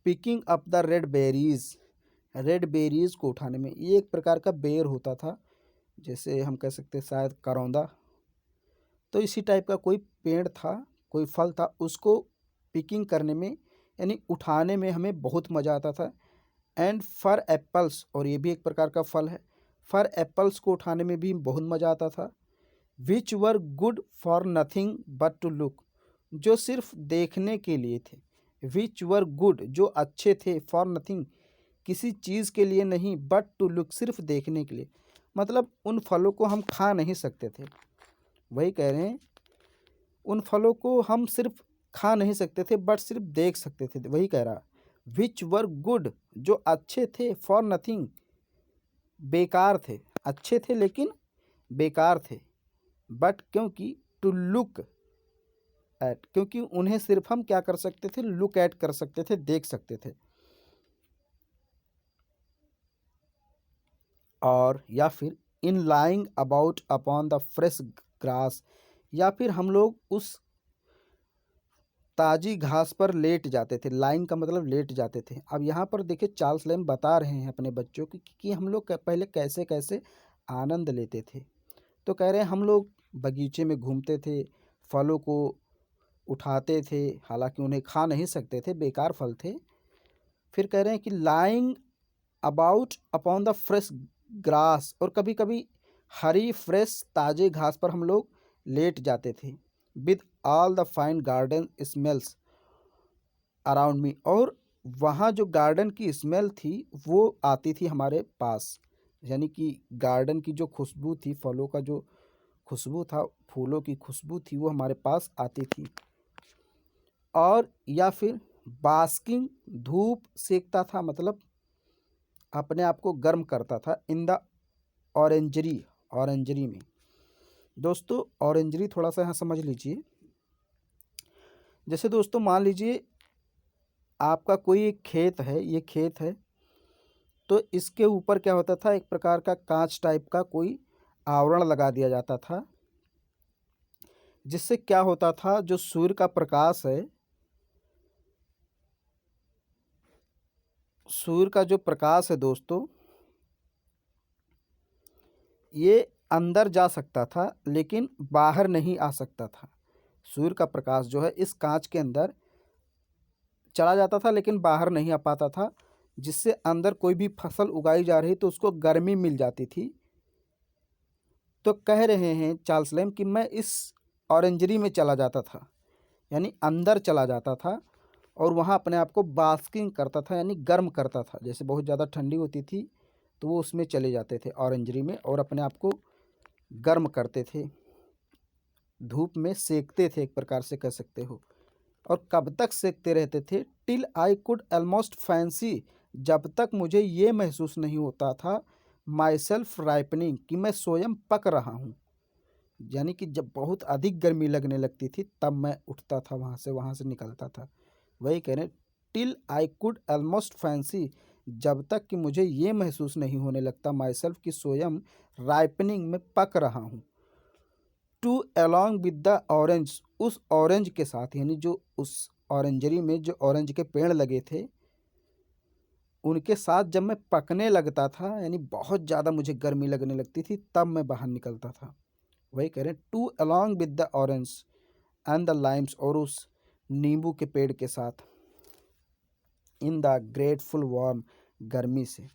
picking up the red berries, red berries को उठाने में, ये एक प्रकार का बेर होता था, जैसे हम कह सकते हैं शायद करौंदा, तो इसी टाइप का कोई पेड़ था, कोई फल था, उसको पिकिंग करने में यानी उठाने में हमें बहुत मज़ा आता था। एंड फर एप्पल्स, और ये भी एक प्रकार का फल है, फर एप्पल्स को उठाने में भी बहुत मज़ा आता था। Which were good for nothing but to look, जो सिर्फ देखने के लिए थे। विच वर गुड, जो अच्छे थे, फॉर नथिंग, किसी चीज़ के लिए नहीं, बट टू लुक, सिर्फ देखने के लिए, मतलब उन फलों को हम खा नहीं सकते थे। वही कह रहे हैं, उन फलों को हम सिर्फ खा नहीं सकते थे बट सिर्फ देख सकते थे। वही कह रहा, विच वर गुड, जो अच्छे थे, फॉर नथिंग, बेकार थे, अच्छे थे लेकिन बेकार थे, बट, क्योंकि, टू लुक एट, क्योंकि उन्हें सिर्फ हम क्या कर सकते थे, लुक एट कर सकते थे, देख सकते थे। और या फिर in lying about upon the fresh grass, या फिर हम लोग उस ताजी घास पर लेट जाते थे। लाइन का मतलब लेट जाते थे। अब यहाँ पर देखिए चार्ल्स लैम बता रहे हैं अपने बच्चों को कि हम लोग पहले कैसे कैसे आनंद लेते थे। तो कह रहे हैं हम लोग बगीचे में घूमते थे, फलों को उठाते थे, हालांकि उन्हें खा नहीं सकते थे, बेकार फल थे। फिर कह रहे हैं कि lying about upon the fresh grass, और कभी कभी हरी फ्रेश ताजे घास पर हम लोग लेट जाते थे। With all the fine garden smells around me, और वहाँ जो गार्डन की स्मेल थी वो आती थी हमारे पास, यानी कि गार्डन की जो खुशबू थी, फलों का जो खुशबू था, फूलों की खुशबू थी, वो हमारे पास आती थी। और या फिर बास्किंग, धूप सेकता था, मतलब अपने आप को गर्म करता था। इन द ऑरेंजरी, ऑरेंजरी में दोस्तों, ऑरेंजरी थोड़ा सा यहाँ समझ लीजिए। जैसे दोस्तों मान लीजिए आपका कोई एक खेत है, ये खेत है, तो इसके ऊपर क्या होता था, एक प्रकार का कांच टाइप का कोई आवरण लगा दिया जाता था, जिससे क्या होता था, जो सूर्य का प्रकाश है, सूर्य का जो प्रकाश है दोस्तों, ये अंदर जा सकता था लेकिन बाहर नहीं आ सकता था। सूर्य का प्रकाश जो है इस कांच के अंदर चला जाता था लेकिन बाहर नहीं आ पाता था, जिससे अंदर कोई भी फसल उगाई जा रही तो उसको गर्मी मिल जाती थी। तो कह रहे हैं चार्ल्स लैम्ब कि मैं इस ऑरेंजरी में चला जाता था, यानी अंदर चला जाता था, और वहाँ अपने आप को बास्किंग करता था, यानी गर्म करता था। जैसे बहुत ज़्यादा ठंडी होती थी तो वो उसमें चले जाते थे ऑरेंजरी में, और अपने आप को गर्म करते थे, धूप में सेकते थे, एक प्रकार से कह सकते हो। और कब तक सेकते रहते थे, till I could almost fancy, जब तक मुझे ये महसूस नहीं होता था, माई सेल्फ राइपनिंग, कि मैं स्वयं पक रहा हूँ। यानी कि जब बहुत अधिक गर्मी लगने लगती थी तब मैं उठता था, वहाँ से निकलता था। वही कह रहे, till I could almost fancy, जब तक कि मुझे ये महसूस नहीं होने लगता माई सेल्फ कि स्वयं राइपनिंग में पक रहा हूँ। To along with the orange, उस ऑरेंज के साथ, यानी जो उस ऑरेंजरी में जो ऑरेंज के पेड़ लगे थे उनके साथ जब मैं पकने लगता था, यानी बहुत ज़्यादा मुझे गर्मी लगने लगती थी, तब मैं बाहर निकलता था। वही कह रहे हैं, to along with the orange and the limes, और उस नींबू के पेड़ के साथ, इन द ग्रेटफुल वार्म, गर्मी से,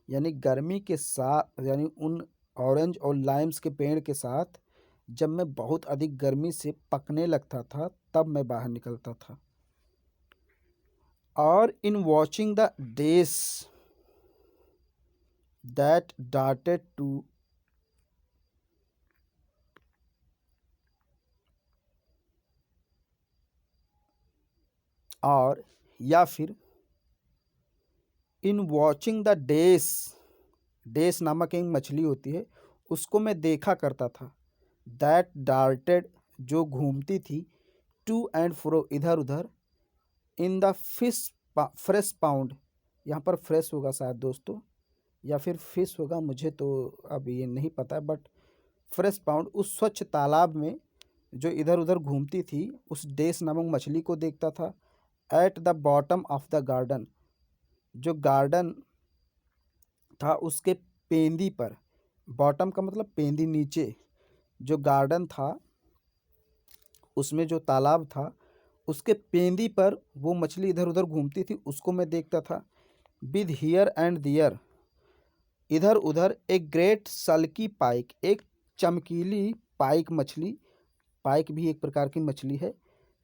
यानी गर्मी के साथ, यानी उन ऑरेंज और लाइम्स के पेड़ के साथ जब मैं बहुत अधिक गर्मी से पकने लगता था तब मैं बाहर निकलता था। और in watching the dace that darted to, और या फिर इन वॉचिंग द डेस, डेस नामक एक मछली होती है, उसको मैं देखा करता था। दैट डार्टेड, जो घूमती थी, टू एंड फ्रो, इधर उधर, इन द फ्रेश पाउंड, यहाँ पर फ्रेश होगा शायद दोस्तों, या फिर फिश होगा, मुझे तो अब ये नहीं पता, बट फ्रेश पाउंड, उस स्वच्छ तालाब में जो इधर उधर घूमती थी, उस डेस नामक मछली को देखता था। At the bottom of the garden, जो गार्डन था उसके पेंदी पर, बॉटम का मतलब पेंदी, नीचे जो गार्डन था उसमें जो तालाब था उसके पेंदी पर वो मछली इधर उधर घूमती थी, उसको मैं देखता था। विद हियर एंड दियर, इधर उधर, एक ग्रेट सल्की पाइक, एक चमकीली पाइक मछली, पाइक भी एक प्रकार की मछली है,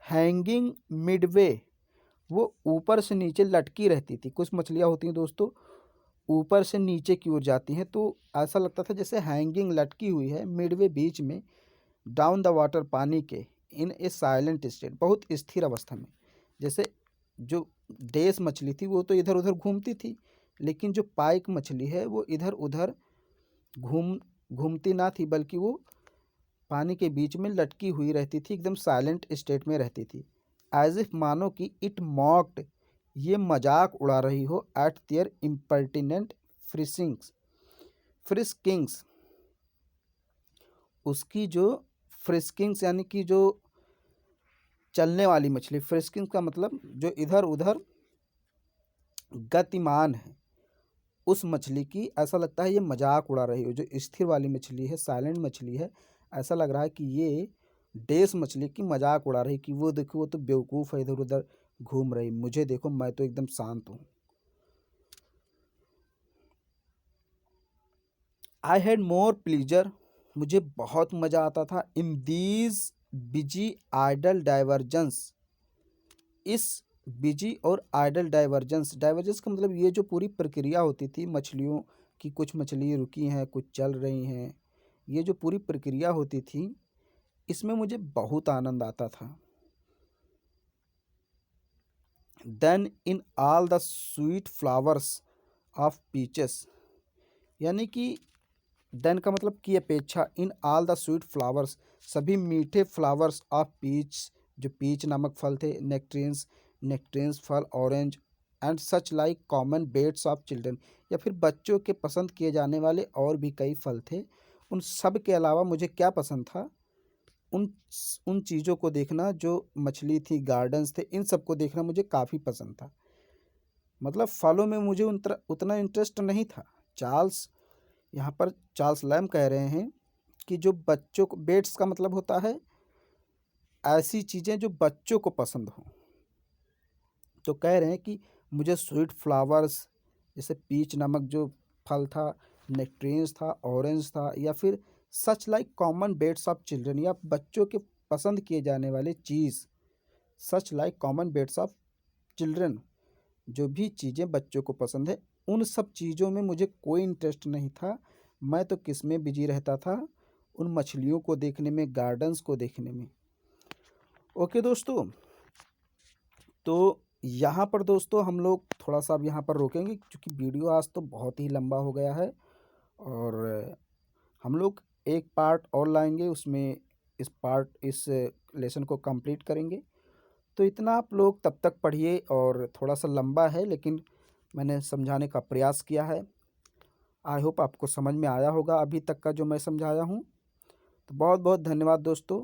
हैंगिंग मिडवे, वो ऊपर से नीचे लटकी रहती थी। कुछ मछलियाँ होती हैं दोस्तों ऊपर से नीचे की ओर जाती हैं, तो ऐसा लगता था जैसे हैंगिंग, लटकी हुई है, मिडवे, बीच में, डाउन द वाटर, पानी के, इन ए साइलेंट स्टेट, बहुत स्थिर अवस्था में। जैसे जो डेस मछली थी वो तो इधर उधर घूमती थी, लेकिन जो पाइक मछली है वो इधर उधर घूमती ना थी, बल्कि वो पानी के बीच में लटकी हुई रहती थी, एकदम साइलेंट स्टेट में रहती थी। एज इफ, मानो कि, इट मॉक्ड, ये मजाक उड़ा रही हो, एट देयर इम्पर्टिनेंट फ्रिशिंग्स, फ्रिस्किंग्स, उसकी जो फ्रिस्किंग्स, यानी कि जो चलने वाली मछली, फ्रिस्किंग्स का मतलब जो इधर उधर गतिमान है, उस मछली की ऐसा लगता है ये मजाक उड़ा रही हो। जो स्थिर वाली मछली है, साइलेंट मछली है, ऐसा लग रहा है कि ये डेस मछली की मजाक उड़ा रही कि वो देखो वो तो बेवकूफ़ है, इधर उधर घूम रही, मुझे देखो मैं तो एकदम शांत हूँ। आई हैड मोर प्लीजर, मुझे बहुत मज़ा आता था in these busy idle divergence, इस बिजी और आइडल डाइवर्जेंस, डाइवर्जेंस का मतलब ये जो पूरी प्रक्रिया होती थी मछलियों की, कुछ मछली रुकी हैं कुछ चल रही हैं, ये जो पूरी प्रक्रिया होती थी इसमें मुझे बहुत आनंद आता था। Then in all the sweet flowers of peaches, यानी कि देन का मतलब की अपेक्षा, in all the sweet flowers, सभी मीठे फ्लावर्स ऑफ पीच, जो पीच नामक फल थे, नेक्ट्रीन्स, नेक्ट्रीन्स फल, orange and such like common baits of children, या फिर बच्चों के पसंद किए जाने वाले और भी कई फल थे। उन सब के अलावा मुझे क्या पसंद था, उन उन चीज़ों को देखना, जो मछली थी, गार्डन्स थे, इन सब को देखना मुझे काफ़ी पसंद था। मतलब फलों में मुझे उतना इंटरेस्ट नहीं था। चार्ल्स, यहाँ पर चार्ल्स लैम कह रहे हैं कि जो बच्चों को, बेट्स का मतलब होता है ऐसी चीज़ें जो बच्चों को पसंद हों। तो कह रहे हैं कि मुझे स्वीट फ्लावर्स, जैसे पीच नामक जो फल था, नेक्ट्रीन्स था, ऑरेंज था, या फिर such like common baits of children, या बच्चों के पसंद किए जाने वाले चीज़, such like common baits of children, जो भी चीज़ें बच्चों को पसंद है उन सब चीज़ों में मुझे कोई इंटरेस्ट नहीं था। मैं तो किस में बिजी रहता था, उन मछलियों को देखने में, गार्डन्स को देखने में। ओके दोस्तों, तो यहाँ पर दोस्तों हम लोग थोड़ा सा अब यहाँ पर रोकेंगे क्योंकि वीडियो आज तो बहुत ही लंबा हो गया है, और हम लोग एक पार्ट और लाएंगे, उसमें इस लेसन को कंप्लीट करेंगे। तो इतना आप लोग तब तक पढ़िए, और थोड़ा सा लंबा है लेकिन मैंने समझाने का प्रयास किया है। आई होप आपको समझ में आया होगा अभी तक का जो मैं समझाया हूँ। तो बहुत बहुत धन्यवाद दोस्तों।